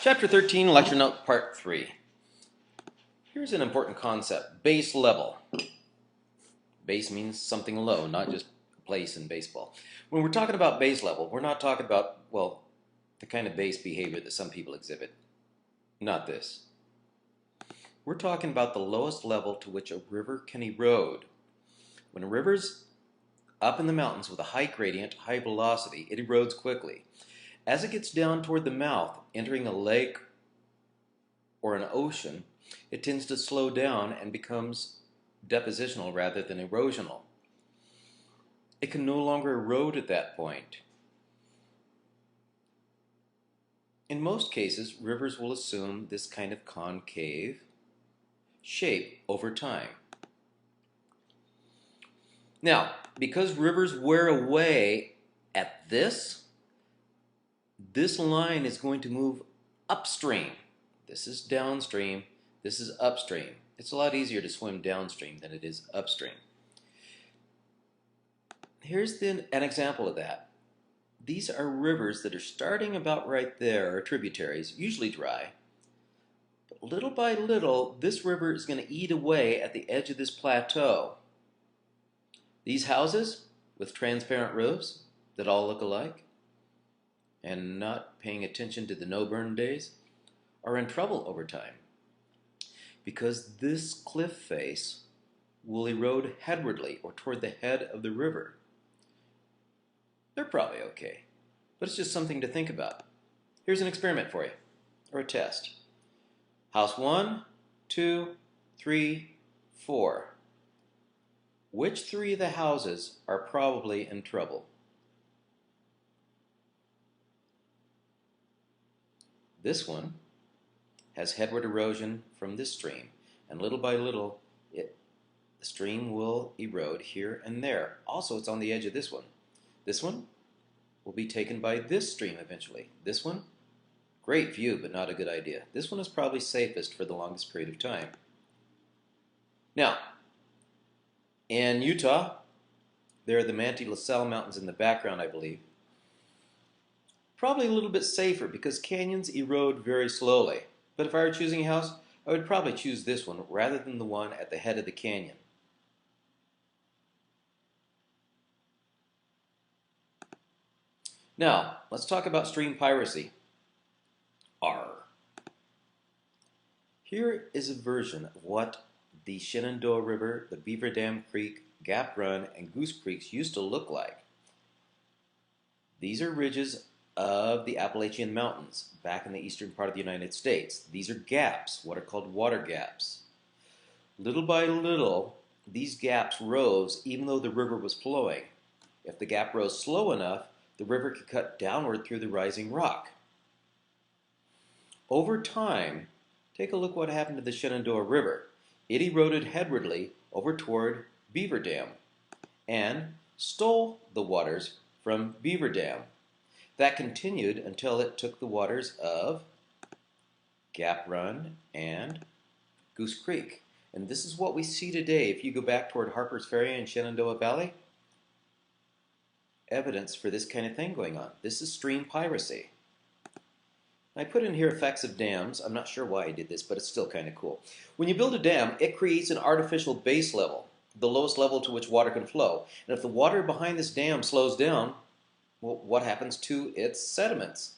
Chapter 13, Lecture Note, Part 3. Here's an important concept, base level. Base means something low, not just a place in baseball. When we're talking about base level, we're not talking about, well, the kind of base behavior that some people exhibit. Not this. We're talking about the lowest level to which a river can erode. When a river's up in the mountains with a high gradient, high velocity, it erodes quickly. As it gets down toward the mouth, entering a lake or an ocean, it tends to slow down and becomes depositional rather than erosional. It can no longer erode at that point. In most cases, rivers will assume this kind of concave shape over time. Now, because rivers wear away at this line is going to move upstream. This is downstream, this is upstream. It's a lot easier to swim downstream than it is upstream. Here's then an example of that. These are rivers that are starting about right there, or tributaries, usually dry. But little by little, this river is going to eat away at the edge of this plateau. These houses with transparent roofs that all look alike, and not paying attention to the no-burn days, are in trouble over time because this cliff face will erode headwardly or toward the head of the river. They're probably okay, but it's just something to think about. Here's an experiment for you, or a test. House 1, 2, 3, 4. Which three of the houses are probably in trouble? This one has headward erosion from this stream, and little by little the stream will erode here and there. Also, it's on the edge of this one. This one will be taken by this stream eventually. This one, great view, but not a good idea. This one is probably safest for the longest period of time. Now, in Utah, there are the Manti La Salle Mountains in the background, I believe. Probably a little bit safer because canyons erode very slowly. But if I were choosing a house, I would probably choose this one rather than the one at the head of the canyon. Now, let's talk about stream piracy. R. Here is a version of what the Shenandoah River, the Beaver Dam Creek, Gap Run, and Goose Creeks used to look like. These are ridges of the Appalachian Mountains back in the eastern part of the United States. These are gaps, what are called water gaps. Little by little, these gaps rose even though the river was flowing. If the gap rose slow enough, the river could cut downward through the rising rock. Over time, take a look what happened to the Shenandoah River. It eroded headwardly over toward Beaver Dam and stole the waters from Beaver Dam. That continued until it took the waters of Gap Run and Goose Creek. And this is what we see today if you go back toward Harper's Ferry and Shenandoah Valley. Evidence for this kind of thing going on. This is stream piracy. I put in here effects of dams. I'm not sure why I did this, but it's still kind of cool. When you build a dam, it creates an artificial base level, the lowest level to which water can flow. And if the water behind this dam slows down, well, what happens to its sediments?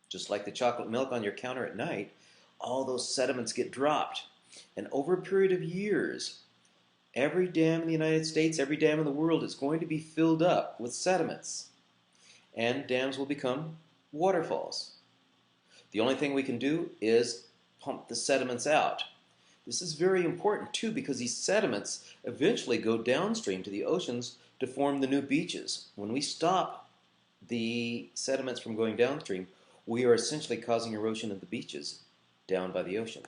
Just like the chocolate milk on your counter at night, all those sediments get dropped. And over a period of years, every dam in the United States, every dam in the world is going to be filled up with sediments. And dams will become waterfalls. The only thing we can do is pump the sediments out. This is very important too because these sediments eventually go downstream to the oceans to form the new beaches. When we stop the sediments from going downstream, we are essentially causing erosion of the beaches down by the ocean.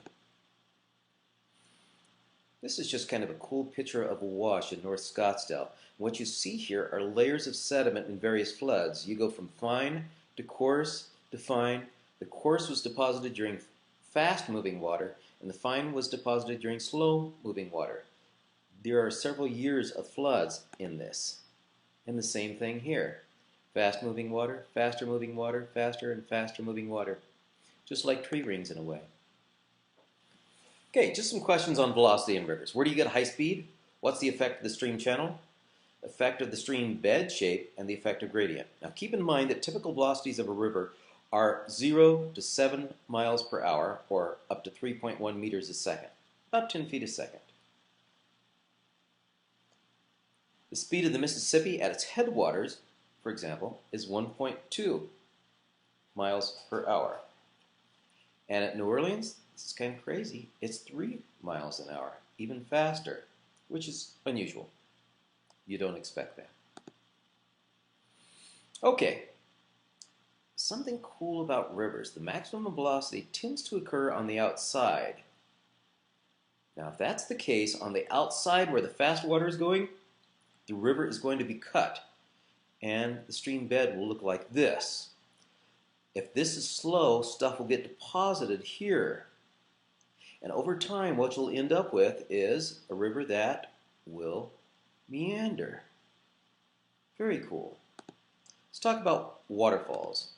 This is just kind of a cool picture of a wash in North Scottsdale. What you see here are layers of sediment in various floods. You go from fine to coarse to fine. The coarse was deposited during fast-moving water, and the fine was deposited during slow-moving water. There are several years of floods in this. And the same thing here. Fast-moving water, faster moving water, faster and faster moving water. just like tree rings in a way. Okay, just some questions on velocity in rivers. Where do you get high speed? What's the effect of the stream channel? Effect of the stream bed shape, and the effect of gradient. Now keep in mind that typical velocities of a river are 0 to 7 miles per hour, or up to 3.1 meters a second, about 10 feet a second. The speed of the Mississippi at its headwaters, for example, is 1.2 miles per hour. And at New Orleans, this is kind of crazy, it's 3 miles an hour, even faster, which is unusual. You don't expect that. Okay, something cool about rivers. The maximum velocity tends to occur on the outside. Now, if that's the case, on the outside where the fast water is going, the river is going to be cut, and the stream bed will look like this. If this is slow, stuff will get deposited here. And over time, what you'll end up with is a river that will meander. Very cool. Let's talk about waterfalls.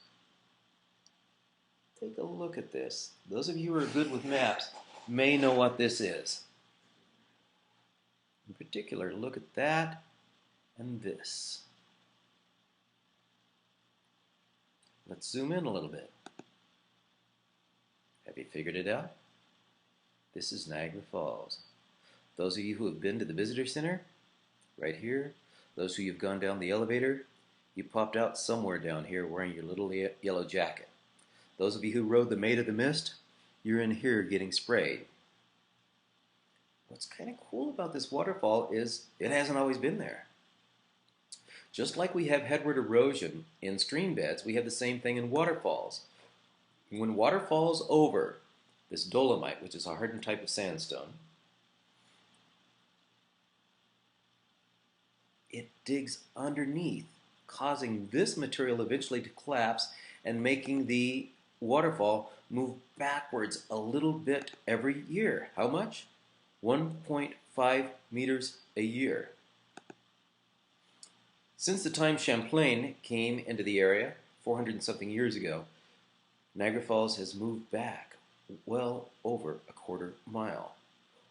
Take a look at this. Those of you who are good with maps may know what this is. In particular, look at that and this. Let's zoom in a little bit. Have you figured it out? This is Niagara Falls. Those of you who have been to the visitor center, right here, those who have gone down the elevator, you popped out somewhere down here wearing your little yellow jacket. Those of you who rode the Maid of the Mist, you're in here getting sprayed. What's kind of cool about this waterfall is it hasn't always been there. Just like we have headward erosion in stream beds, we have the same thing in waterfalls. When water falls over this dolomite, which is a hardened type of sandstone, it digs underneath, causing this material eventually to collapse and making the waterfall move backwards a little bit every year. How much? 1.5 meters a year. Since the time Champlain came into the area 400 and something years ago, Niagara Falls has moved back well over a quarter mile.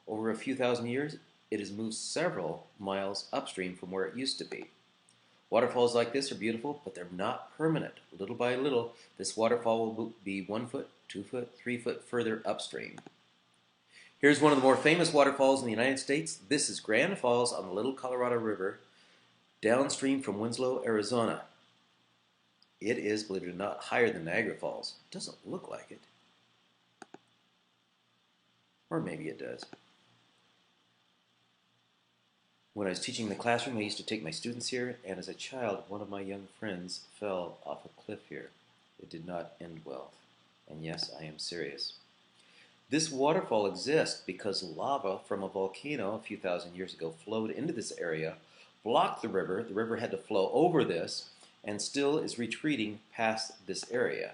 Over a few thousand years, it has moved several miles upstream from where it used to be. Waterfalls like this are beautiful, but they're not permanent. Little by little, this waterfall will be 1 foot, 2 foot, 3 foot further upstream. Here's one of the more famous waterfalls in the United States. This is Grand Falls on the Little Colorado River, downstream from Winslow, Arizona. It is, believe it or not, higher than Niagara Falls. It doesn't look like it. Or maybe it does. When I was teaching in the classroom, I used to take my students here, and as a child, one of my young friends fell off a cliff here. It did not end well. And yes, I am serious. This waterfall exists because lava from a volcano a few thousand years ago flowed into this area, blocked the river. The river had to flow over this, and still is retreating past this area.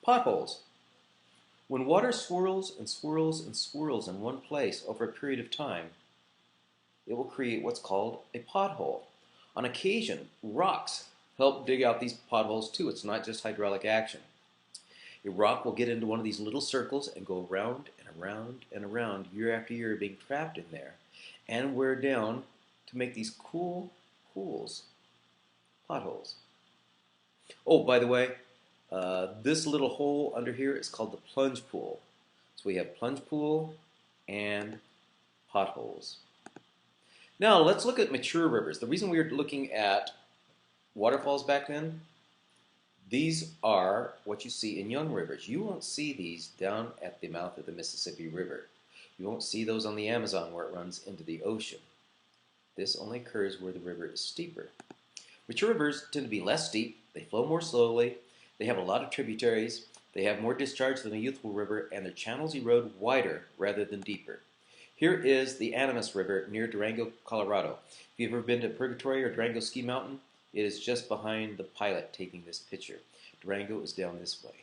Potholes. When water swirls and swirls and swirls in one place over a period of time, it will create what's called a pothole. On occasion, rocks help dig out these potholes too. It's not just hydraulic action. A rock will get into one of these little circles and go around and around and around year after year, being trapped in there and wear down to make these cool pools, potholes. Oh, by the way, this little hole under here is called the plunge pool. So we have plunge pool and potholes. Now let's look at mature rivers. The reason we were looking at waterfalls back then, these are what you see in young rivers. You won't see these down at the mouth of the Mississippi River. You won't see those on the Amazon where it runs into the ocean. This only occurs where the river is steeper. Mature rivers tend to be less steep, they flow more slowly, they have a lot of tributaries, they have more discharge than a youthful river, and their channels erode wider rather than deeper. Here is the Animas River near Durango, Colorado. If you've ever been to Purgatory or Durango Ski Mountain, it is just behind the pilot taking this picture. Durango is down this way.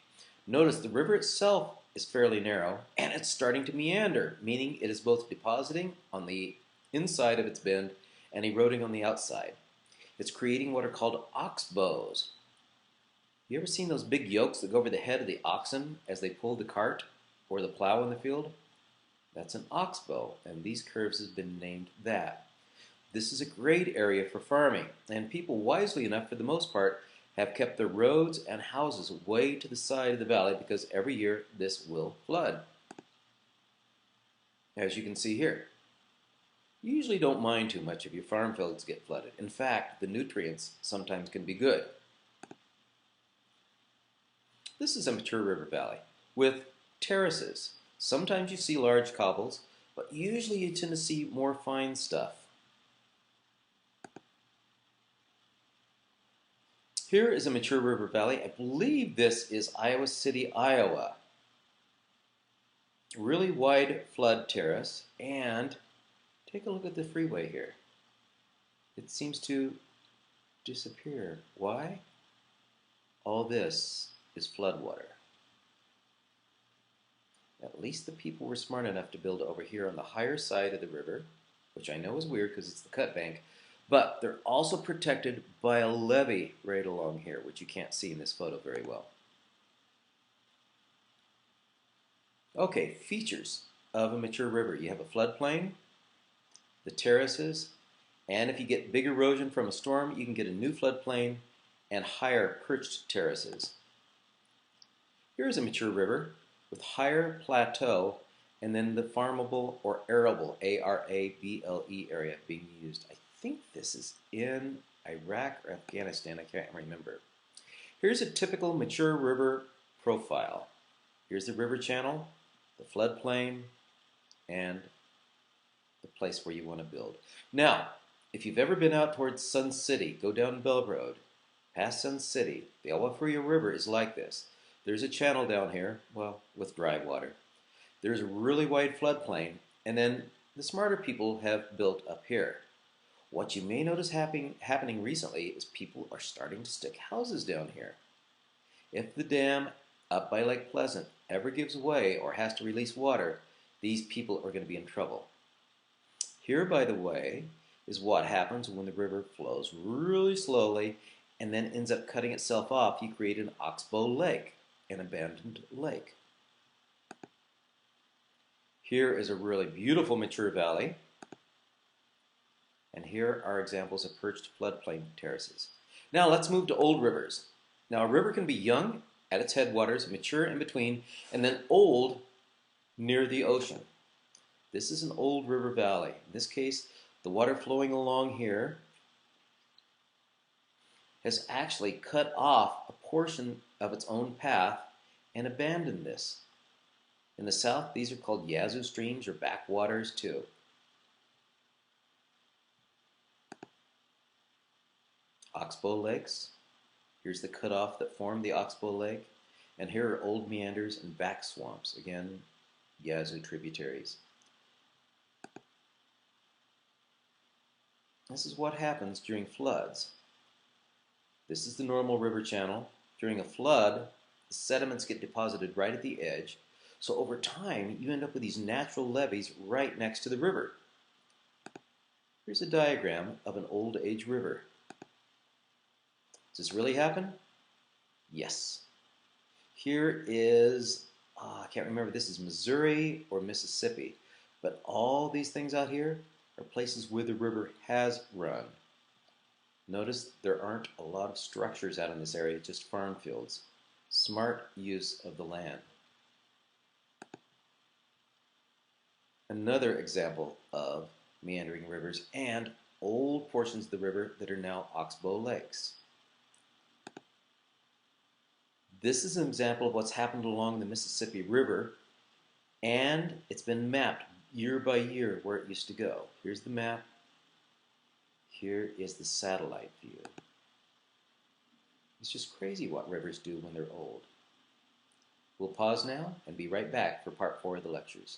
Notice the river itself is fairly narrow, and it's starting to meander, meaning it is both depositing on the inside of its bend and eroding on the outside. It's creating what are called oxbows. You ever seen those big yokes that go over the head of the oxen as they pull the cart or the plow in the field? That's an oxbow, and these curves have been named that. This is a great area for farming, and people, wisely enough for the most part, have kept their roads and houses way to the side of the valley because every year this will flood. As you can see here, you usually don't mind too much if your farm fields get flooded. In fact, the nutrients sometimes can be good. This is a mature river valley with terraces. Sometimes you see large cobbles, but usually you tend to see more fine stuff. Here is a mature river valley. I believe this is Iowa City, Iowa. Really wide flood terrace, and take a look at the freeway here. It seems to disappear. Why? All this is floodwater. At least the people were smart enough to build over here on the higher side of the river, which I know is weird because it's the cut bank, but they're also protected by a levee right along here, which you can't see in this photo very well. Okay, features of a mature river. You have a floodplain, the terraces, and if you get big erosion from a storm, you can get a new floodplain and higher perched terraces. Here is a mature river with higher plateau and then the farmable or arable, A-R-A-B-L-E area being used. I think this is in Iraq or Afghanistan, I can't remember. Here's a typical mature river profile. Here's the river channel, the floodplain, and the place where you want to build. Now, if you've ever been out towards Sun City, go down Bell Road, past Sun City, the Agua Fria River is like this. There's a channel down here, well, with dry water. There's a really wide floodplain, and then the smarter people have built up here. What you may notice happening recently is people are starting to stick houses down here. If the dam up by Lake Pleasant ever gives way or has to release water, these people are going to be in trouble. Here, by the way, is what happens when the river flows really slowly and then ends up cutting itself off. You create an oxbow lake, an abandoned lake. Here is a really beautiful mature valley, and here are examples of perched floodplain terraces. Now let's move to old rivers. Now a river can be young at its headwaters, mature in between, and then old near the ocean. This is an old river valley. In this case, the water flowing along here has actually cut off a portion of its own path and abandoned this. In the south, these are called Yazoo streams or backwaters too. Oxbow lakes. Here's the cutoff that formed the Oxbow Lake. And here are old meanders and back swamps. Again, Yazoo tributaries. This is what happens during floods. This is the normal river channel. During a flood, the sediments get deposited right at the edge. So over time, you end up with these natural levees right next to the river. Here's a diagram of an old age river. Does this really happen? Yes. Here is, I can't remember, this is Missouri or Mississippi. But all these things out here are places where the river has run. Notice there aren't a lot of structures out in this area, just farm fields. Smart use of the land. Another example of meandering rivers and old portions of the river that are now oxbow lakes. This is an example of what's happened along the Mississippi River, and it's been mapped year by year where it used to go. Here's the map. Here is the satellite view. It's just crazy what rivers do when they're old. We'll pause now and be right back for part 4 of the lectures.